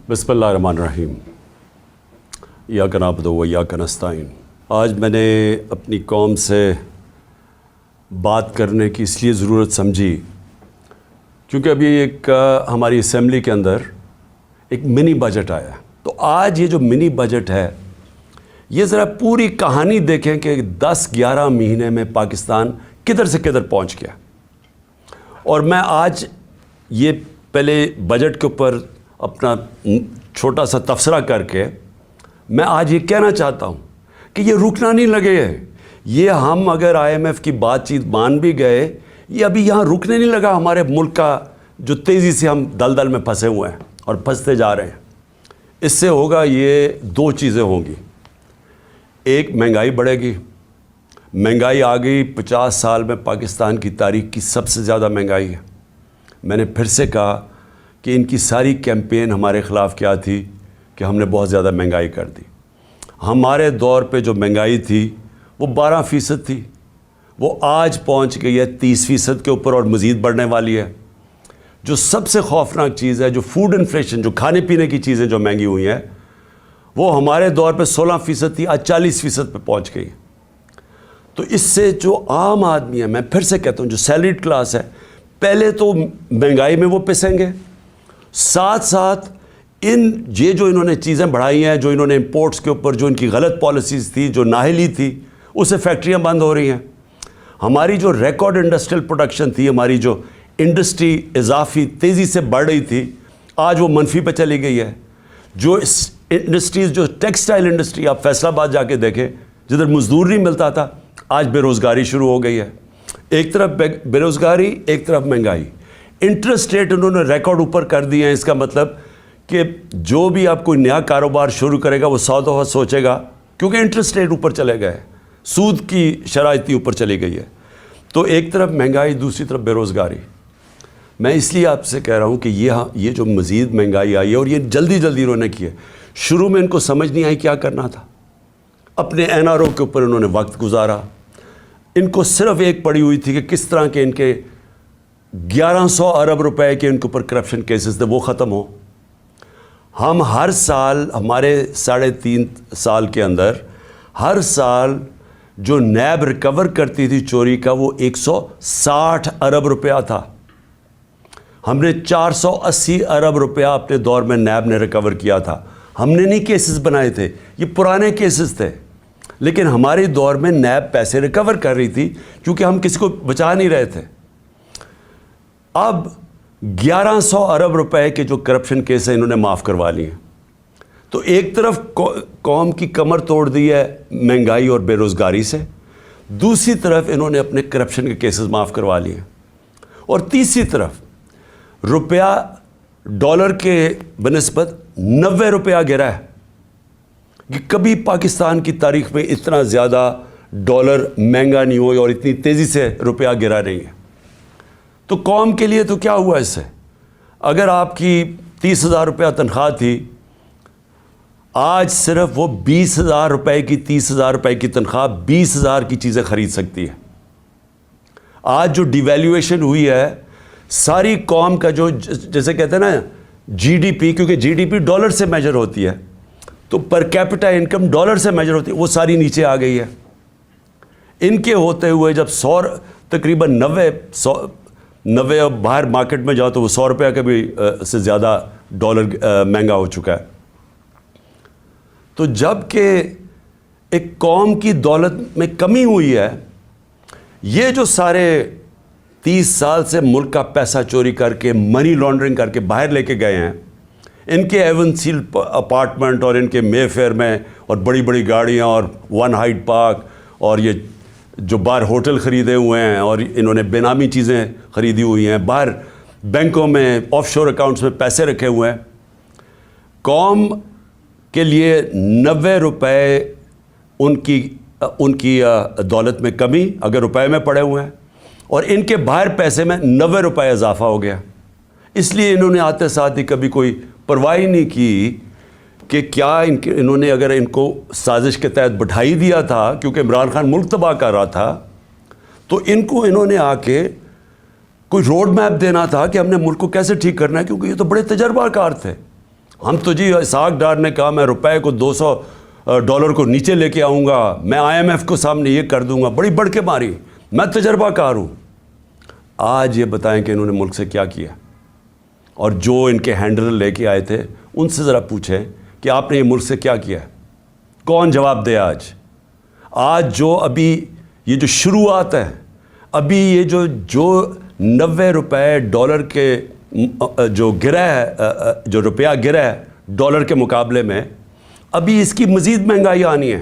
بسم اللہ الرحمن الرحیم ایاک نعبد و ایاک نستعین۔ آج میں نے اپنی قوم سے بات کرنے کی اس لیے ضرورت سمجھی کیونکہ ابھی ایک ہماری اسمبلی کے اندر ایک منی بجٹ آیا ہے۔ تو آج یہ جو منی بجٹ ہے یہ ذرا پوری کہانی دیکھیں کہ 10-11 مہینے میں پاکستان کدھر سے کدھر پہنچ گیا۔ اور میں آج یہ پہلے بجٹ کے اوپر اپنا چھوٹا سا تبصرہ کر کے میں آج یہ کہنا چاہتا ہوں کہ یہ رکنا نہیں لگے ہے۔ یہ ہم اگر IMF کی بات چیت مان بھی گئے، یہ ابھی یہاں رکنے نہیں لگا ہمارے ملک کا جو تیزی سے ہم دلدل میں پھنسے ہوئے ہیں اور پھنستے جا رہے ہیں۔ اس سے ہوگا یہ دو چیزیں ہوں گی، ایک مہنگائی بڑھے گی، مہنگائی آ گئی 50 سال میں پاکستان کی تاریخ کی سب سے زیادہ مہنگائی ہے۔ میں نے پھر سے کہا کہ ان کی ساری کیمپین ہمارے خلاف کیا تھی کہ ہم نے بہت زیادہ مہنگائی کر دی۔ ہمارے دور پہ جو مہنگائی تھی وہ 12% تھی، وہ آج پہنچ گئی ہے 30% کے اوپر اور مزید بڑھنے والی ہے۔ جو سب سے خوفناک چیز ہے، جو فوڈ انفلیشن، جو کھانے پینے کی چیزیں جو مہنگی ہوئی ہیں، وہ ہمارے دور پہ 16% تھی، آج 40% پہ پہنچ گئی۔ تو اس سے جو عام آدمی ہے، میں پھر سے کہتا ہوں جو سیلریڈ کلاس ہے، پہلے تو مہنگائی میں وہ پسیں گے، ساتھ ساتھ یہ جو انہوں نے چیزیں بڑھائی ہیں، جو انہوں نے امپورٹس کے اوپر جو ان کی غلط پالیسیز تھی، جو نااہلی تھی، اسے فیکٹریاں بند ہو رہی ہیں۔ ہماری جو ریکارڈ انڈسٹریل پروڈکشن تھی، ہماری جو انڈسٹری اضافی تیزی سے بڑھ رہی تھی، آج وہ منفی پہ چلی گئی ہے۔ جو انڈسٹریز، جو ٹیکسٹائل انڈسٹری، آپ فیصل آباد جا کے دیکھیں، جدھر مزدور نہیں ملتا تھا، آج بے روزگاری شروع ہو گئی ہے۔ ایک طرف بے روزگاری، ایک طرف مہنگائی۔ انٹرسٹ ریٹ انہوں نے ریکارڈ اوپر کر دیے ہیں۔ اس کا مطلب کہ جو بھی آپ کوئی نیا کاروبار شروع کرے گا وہ 100 دفعہ سوچے گا، کیونکہ انٹرسٹ ریٹ اوپر چلے گئے، سود کی شرح اتنی اوپر چلی گئی ہے۔ تو ایک طرف مہنگائی، دوسری طرف بے روزگاری۔ میں اس لیے آپ سے کہہ رہا ہوں کہ یہ جو مزید مہنگائی آئی ہے اور یہ جلدی انہوں نے کی ہے، شروع میں ان کو سمجھ نہیں آئی کیا کرنا تھا۔ اپنے NRO کے اوپر انہوں نے وقت گزارا۔ ان کو صرف ایک پڑی ہوئی تھی کہ کس طرح کے ان کے 1100 ارب روپے کے ان کے اوپر کرپشن کیسز تھے وہ ختم ہو۔ ہم ہر سال، ہمارے 3.5 سال کے اندر، ہر سال جو نیب ریکور کرتی تھی چوری کا، وہ 160 ارب روپیہ تھا۔ ہم نے 480 ارب روپیہ اپنے دور میں نیب نے ریکور کیا تھا۔ ہم نے نہیں کیسز بنائے تھے، یہ پرانے کیسز تھے، لیکن ہمارے دور میں نیب پیسے ریکور کر رہی تھی کیونکہ ہم کسی کو بچا نہیں رہے تھے۔ اب 1100 ارب روپے کے جو کرپشن کیس ہیں انہوں نے معاف کروا لیے ہیں۔ تو ایک طرف قوم کی کمر توڑ دی ہے مہنگائی اور بے روزگاری سے، دوسری طرف انہوں نے اپنے کرپشن کے کیسز معاف کروا لیے ہیں، اور تیسری طرف روپیہ ڈالر کے بنسبت 90 روپیہ گرا ہے کہ کبھی پاکستان کی تاریخ میں اتنا زیادہ ڈالر مہنگا نہیں ہوئی اور اتنی تیزی سے روپیہ گرا نہیں ہے۔ تو قوم کے لیے تو کیا ہوا اس سے؟ اگر آپ کی 30,000 روپیہ تنخواہ تھی، آج صرف وہ 20,000 روپے کی 30,000 روپے کی تنخواہ 20,000 کی چیزیں خرید سکتی ہے۔ آج جو ڈیویلیویشن ہوئی ہے، ساری قوم کا جو جیسے کہتے ہیں نا GDP، کیونکہ GDP ڈالر سے میجر ہوتی ہے، تو پر کیپٹا انکم ڈالر سے میجر ہوتی ہے، وہ ساری نیچے آ گئی ہے۔ ان کے ہوتے ہوئے جب تقریباً 90 باہر مارکیٹ میں جاؤ تو وہ 100 روپیہ کا بھی سے زیادہ ڈالر مہنگا ہو چکا ہے۔ تو جب کہ ایک قوم کی دولت میں کمی ہوئی ہے، یہ جو سارے 30 سال سے ملک کا پیسہ چوری کر کے، منی لانڈرنگ کر کے باہر لے کے گئے ہیں، ان کے ایون سیل اپارٹمنٹ اور ان کے مے فیئر میں اور بڑی بڑی گاڑیاں اور ون ہائیڈ پارک اور یہ جو باہر ہوٹل خریدے ہوئے ہیں اور انہوں نے بے نامی چیزیں خریدی ہوئی ہیں، باہر بینکوں میں آف شور اکاؤنٹس میں پیسے رکھے ہوئے ہیں، قوم کے لیے 90 روپے ان کی دولت میں کمی اگر روپے میں پڑے ہوئے ہیں، اور ان کے باہر پیسے میں 90 روپے اضافہ ہو گیا۔ اس لیے انہوں نے آتے ساتھ ہی کبھی کوئی پرواہ نہیں کی کہ کیا انہوں نے اگر ان کو سازش کے تحت بٹھائی دیا تھا، کیونکہ عمران خان ملک تباہ کر رہا تھا، تو انہوں نے آ کے کوئی روڈ میپ دینا تھا کہ ہم نے ملک کو کیسے ٹھیک کرنا ہے، کیونکہ یہ تو بڑے تجربہ کار تھے۔ ہم تو جی اسحاق ڈار نے کہا میں روپے کو $200 کو نیچے لے کے آؤں گا, میں IMF کو سامنے یہ کر دوں گا, بڑی بڑھ کے ماری, میں تجربہ کار ہوں. آج یہ بتائیں کہ انہوں نے ملک سے کیا کیا, اور جو ان کے ہینڈلر لے کے آئے تھے ان سے ذرا پوچھیں کہ آپ نے یہ ملک سے کیا کیا ہے. کون جواب دے؟ آج جو ابھی یہ جو شروعات ہے, ابھی یہ جو $90 کے جو گرا ہے, جو روپیہ گرا ہے ڈالر کے مقابلے میں, ابھی اس کی مزید مہنگائی آنی ہے.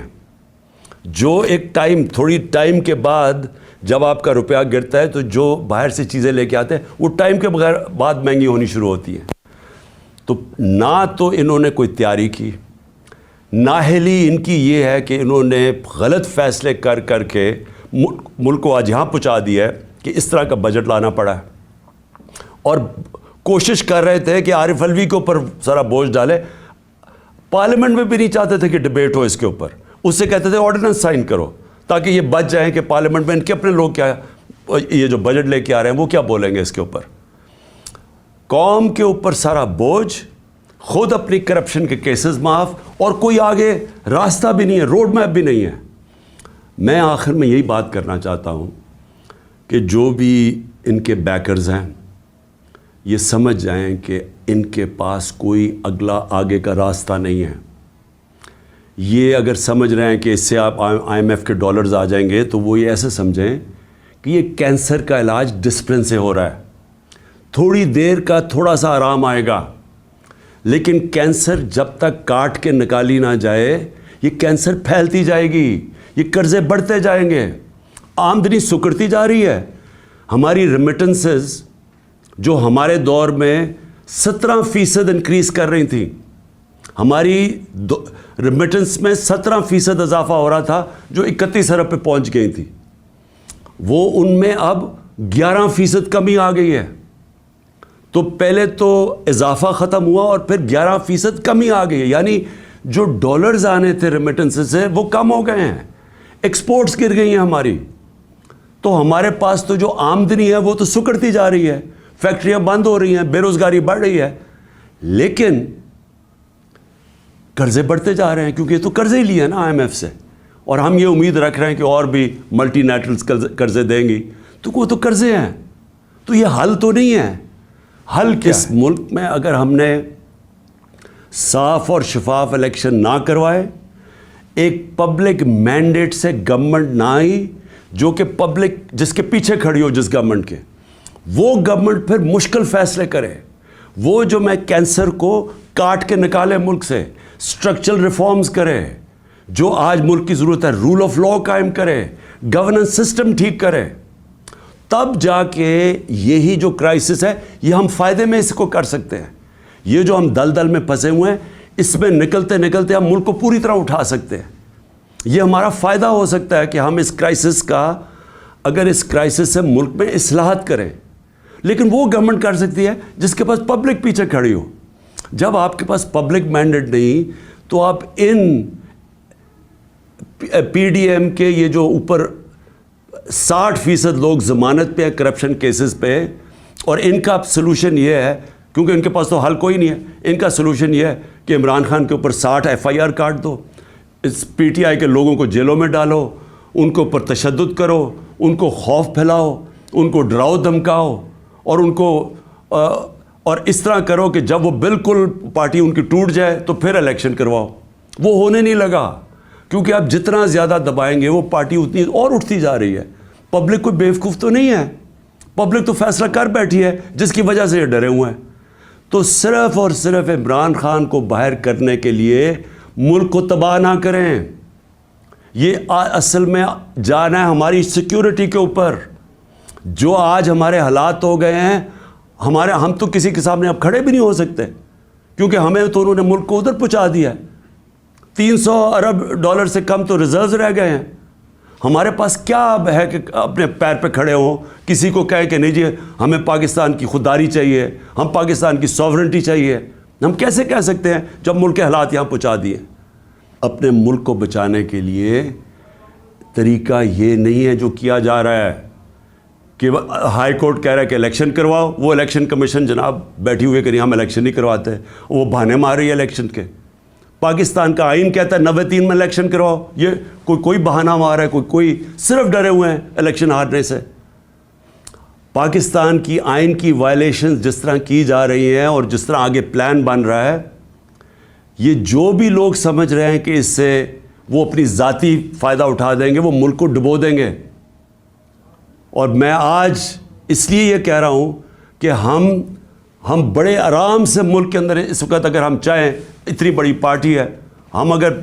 جو ایک تھوڑی ٹائم کے بعد جب آپ کا روپیہ گرتا ہے تو جو باہر سے چیزیں لے کے آتے ہیں وہ ٹائم کے بعد مہنگی ہونی شروع ہوتی ہیں. تو نہ تو انہوں نے کوئی تیاری کی, نااہلی ان کی یہ ہے کہ انہوں نے غلط فیصلے کر کے ملک کو آج یہاں پہنچا دیا ہے کہ اس طرح کا بجٹ لانا پڑا ہے. اور کوشش کر رہے تھے کہ عارف علوی کے اوپر سارا بوجھ ڈالے. پارلیمنٹ میں بھی نہیں چاہتے تھے کہ ڈبیٹ ہو اس کے اوپر, اس سے کہتے تھے آرڈیننس سائن کرو تاکہ یہ بچ جائیں کہ پارلیمنٹ میں ان کے اپنے لوگ کیا یہ جو بجٹ لے کے آ رہے ہیں وہ کیا بولیں گے اس کے اوپر. قوم کے اوپر سارا بوجھ, خود اپنی کرپشن کے کیسز معاف, اور کوئی آگے راستہ بھی نہیں ہے, روڈ میپ بھی نہیں ہے. میں آخر میں یہی بات کرنا چاہتا ہوں کہ جو بھی ان کے بیکرز ہیں یہ سمجھ جائیں کہ ان کے پاس کوئی آگے کا راستہ نہیں ہے. یہ اگر سمجھ رہے ہیں کہ اس سے آپ IMF کے ڈالرز آ جائیں گے تو وہ یہ ایسے سمجھیں کہ یہ کینسر کا علاج ڈسپلن سے ہو رہا ہے, تھوڑی دیر کا تھوڑا سا آرام آئے گا, لیکن کینسر جب تک کاٹ کے نکالی نہ جائے یہ کینسر پھیلتی جائے گی, یہ قرضے بڑھتے جائیں گے, آمدنی سکڑتی جا رہی ہے. ہماری ریمیٹنسز جو ہمارے دور میں 17% انکریز کر رہی تھیں, ہماری ریمیٹنس میں 17% اضافہ ہو رہا تھا جو 31 ارب پہ پہنچ گئی تھی, وہ ان میں اب 11% کمی آ گئی ہے. تو پہلے تو اضافہ ختم ہوا اور پھر 11% کمی آ گئی ہے, یعنی جو ڈالرز آنے تھے ریمیٹنس سے وہ کم ہو گئے ہیں, ایکسپورٹس گر گئی ہیں ہماری. تو ہمارے پاس تو جو آمدنی ہے وہ تو سکڑتی جا رہی ہے, فیکٹریاں بند ہو رہی ہیں, بے روزگاری بڑھ رہی ہے, لیکن قرضے بڑھتے جا رہے ہیں کیونکہ یہ تو قرضے ہی لیے ہیں نا IMF سے, اور ہم یہ امید رکھ رہے ہیں کہ اور بھی ملٹی نیشنلز قرضے دیں گی, تو وہ تو قرضے ہیں. تو یہ حل تو نہیں ہے. حل کس ملک میں اگر ہم نے صاف اور شفاف الیکشن نہ کروائے, ایک پبلک مینڈیٹ سے گورنمنٹ نہ آئی جو کہ پبلک جس کے پیچھے کھڑی ہو جس گورنمنٹ کے, وہ گورنمنٹ پھر مشکل فیصلے کرے, وہ جو میں کینسر کو کاٹ کے نکالے ملک سے, اسٹرکچرل ریفارمز کرے, جو آج ملک کی ضرورت ہے, رول آف لا قائم کرے, گورننس سسٹم ٹھیک کرے, تب جا کے یہی جو کرائسس ہے یہ ہم فائدے میں اس کو کر سکتے ہیں. یہ جو ہم دلدل میں پھنسے ہوئے ہیں اس میں نکلتے نکلتے ہم ملک کو پوری طرح اٹھا سکتے ہیں. یہ ہمارا فائدہ ہو سکتا ہے کہ ہم اس کرائسس کا, اگر اس کرائسس سے ملک میں اصلاحات کریں, لیکن وہ گورنمنٹ کر سکتی ہے جس کے پاس پبلک پیچھے کھڑی ہو. جب آپ کے پاس پبلک مینڈیٹ نہیں تو آپ ان PDM کے یہ جو اوپر 60% لوگ ضمانت پہ ہیں کرپشن کیسز پہ, اور ان کا سلوشن یہ ہے, کیونکہ ان کے پاس تو حل کوئی نہیں ہے, ان کا سلوشن یہ ہے کہ عمران خان کے اوپر 60 FIR کاٹ دو, اس PTI کے لوگوں کو جیلوں میں ڈالو, ان کے اوپر تشدد کرو, ان کو خوف پھیلاؤ, ان کو ڈراؤ دھمکاؤ, اور ان کو اور اس طرح کرو کہ جب وہ بالکل پارٹی ان کی ٹوٹ جائے تو پھر الیکشن کرواؤ. وہ ہونے نہیں لگا, کیونکہ آپ جتنا زیادہ دبائیں گے وہ پارٹی اتنی اور اٹھتی جا رہی ہے. پبلک کوئی بیوقوف تو نہیں ہے, پبلک تو فیصلہ کر بیٹھی ہے جس کی وجہ سے یہ ڈرے ہوئے ہیں. تو صرف اور صرف عمران خان کو باہر کرنے کے لیے ملک کو تباہ نہ کریں. یہ اصل میں جانا ہے ہماری سیکیورٹی کے اوپر. جو آج ہمارے حالات ہو گئے ہیں, ہم تو کسی کے سامنے اب کھڑے بھی نہیں ہو سکتے, کیونکہ ہمیں تو انہوں نے ملک کو ادھر پہنچا دیا ہے. 300 ارب ڈالر سے کم تو ریزروز رہ گئے ہیں. ہمارے پاس کیا اب ہے کہ اپنے پیر پہ کھڑے ہوں, کسی کو کہیں کہ نہیں جی ہمیں پاکستان کی خودداری چاہیے, ہم پاکستان کی سوورنٹی چاہیے. ہم کیسے کہہ سکتے ہیں جب ملک کے حالات یہاں پہنچا دیے؟ اپنے ملک کو بچانے کے لیے طریقہ یہ نہیں ہے جو کیا جا رہا ہے. کہ ہائی کورٹ کہہ رہا ہے کہ الیکشن کرواؤ، وہ الیکشن کمیشن جناب بیٹھی ہوئی کہ نہیں ہم الیکشن نہیں کرواتے، وہ بہانے مار رہی ہے الیکشن کے۔ پاکستان کا آئین کہتا ہے 93 میں الیکشن کرواؤ، یہ کوئی بہانہ مار ہے، کوئی صرف ڈرے ہوئے ہیں الیکشن ہارنے سے۔ پاکستان کی آئین کی وائلیشن جس طرح کی جا رہی ہیں اور جس طرح آگے پلان بن رہا ہے، یہ جو بھی لوگ سمجھ رہے ہیں کہ اس سے وہ اپنی ذاتی فائدہ اٹھا دیں گے، وہ ملک کو ڈبو دیں گے۔ اور میں آج اس لیے یہ کہہ رہا ہوں کہ ہم بڑے آرام سے ملک کے اندر اس وقت اگر ہم چاہیں، اتنی بڑی پارٹی ہے، ہم اگر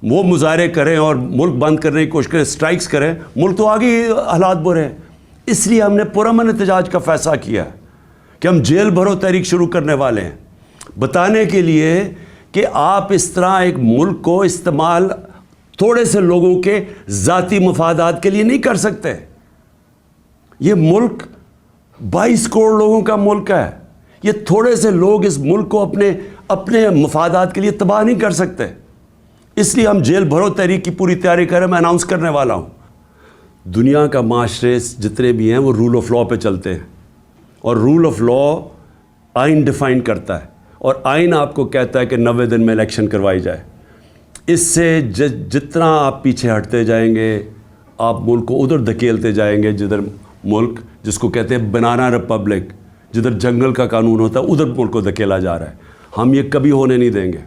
وہ مظاہرے کریں اور ملک بند کرنے کی کوشش کریں، اسٹرائکس کریں، ملک تو آگے حالات برے ہیں۔ اس لیے ہم نے پرامن احتجاج کا فیصلہ کیا ہے کہ ہم جیل بھرو تحریک شروع کرنے والے ہیں، بتانے کے لیے کہ آپ اس طرح ایک ملک کو استعمال تھوڑے سے لوگوں کے ذاتی مفادات کے لیے نہیں کر سکتے۔ یہ ملک 22 کروڑ لوگوں کا ملک ہے، یہ تھوڑے سے لوگ اس ملک کو اپنے مفادات کے لیے تباہ نہیں کر سکتے۔ اس لیے ہم جیل بھرو تحریک کی پوری تیاری کریں، میں اناؤنس کرنے والا ہوں۔ دنیا کا معاشرے جتنے بھی ہیں وہ رول آف لا پہ چلتے ہیں، اور رول آف لا آئین ڈیفائن کرتا ہے، اور آئین آپ کو کہتا ہے کہ 90 دن میں الیکشن کروائی جائے۔ اس سے جتنا آپ پیچھے ہٹتے جائیں گے، آپ ملک کو ادھر دھکیلتے جائیں گے، جدھر ملک جس کو کہتے ہیں بنانا ریپبلک، جدھر جنگل کا قانون ہوتا ہے ادھر ملک کو دھکیلا جا رہا ہے۔ ہم یہ کبھی ہونے نہیں دیں گے۔